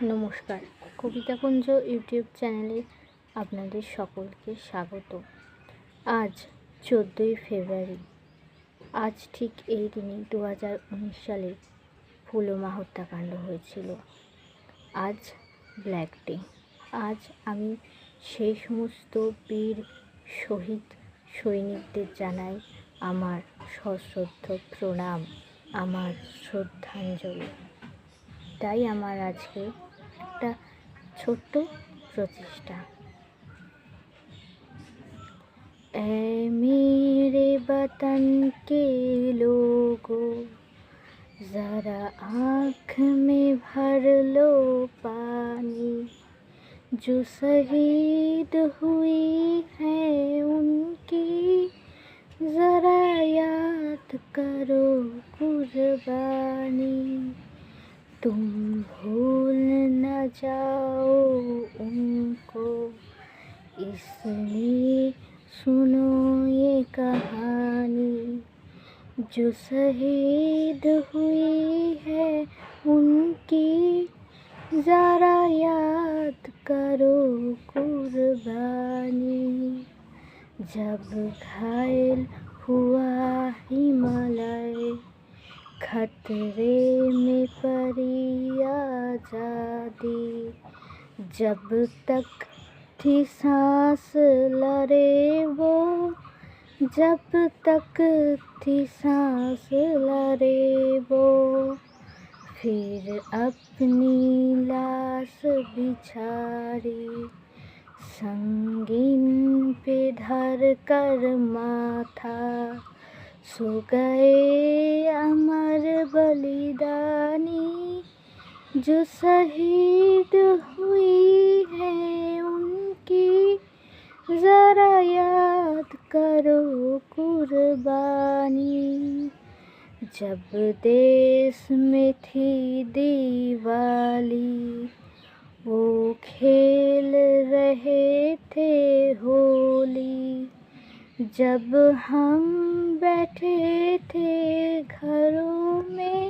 নমস্কার, কবিতাকুঞ্জ ইউটিউব চ্যানেলে আপনাদের সকলকে স্বাগত। আজ 14ই ফেব্রুয়ারি। আজ ঠিক এই দিনে 2019 সালে পুলওয়ামা হত্যাকাণ্ড হয়েছিল। আজ ব্ল্যাক ডে। আজ আমি সেই সমস্ত বীর শহীদ সৈনিকদের জানাই আমার সশ্রদ্ধ প্রণাম, আমার শ্রদ্ধাঞ্জলি। তাই আমার আজকে একটা ছোট্ট প্রচেষ্টা। ऐ मेरे वतन के लोगों, ज़रा आँख में भर लो पानी, जो शहीद हुई है उनकी ज़रा याद करो कुर्बानी। तुम भूल न जाओ उनको, इसलिए सुनो ये कहानी, जो शहीद हुई है उनकी ज़रा याद करो कुर्बानी। जब घायल हुआ हिमालय, खतरे में पड़ी आज़ादी, जब तक थी सांस लड़े वो, जब तक थी सांस लड़े वो, फिर अपनी लाश बिछारी, संगीन पे धर कर माथा, सो गए अमर बलिदानी, जो शहीद हुई है उनकी ज़रा याद करो कुर्बानी। जब देश में थी दिवाली, वो खेल रहे थे होली, जब हम बैठे थे घरों में,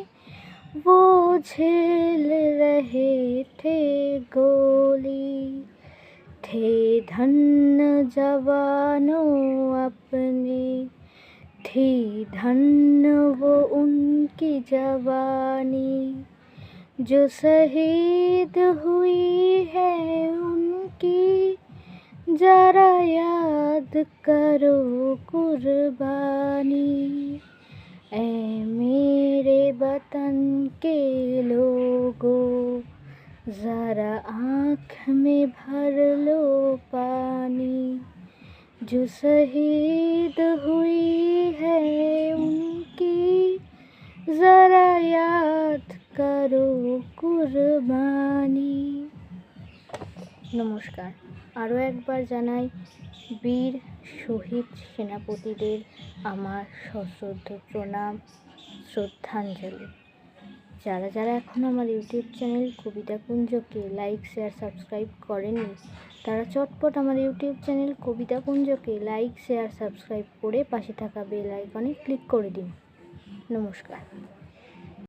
वो झेल रहे थे गोली। थे धन्य जवानों अपने, थी धन्य वो उनकी जवानी, जो शहीद हुई है उनकी ज़रा याद करो कुर्बानी। ऐ मेरे वतन के लोगों, ज़रा आँख में भर लो पानी, जो शहीद हुई है उनकी ज़रा याद करो कुर्बानी। নমস্কার। আরও একবার জানাই বীর শহীদ সেনাপতিদের আমার সশ্রদ্ধ প্রণাম, শ্রদ্ধাঞ্জলি। যারা যারা এখন আমার ইউটিউব চ্যানেল কবিতাকুঞ্জকে লাইক, শেয়ার, সাবস্ক্রাইব করেননি, তারা চটপট আমার ইউটিউব চ্যানেল কবিতাকুঞ্জকে লাইক, শেয়ার, সাবস্ক্রাইব করে পাশে থাকা বেল আইকনে ক্লিক করে দিন। নমস্কার।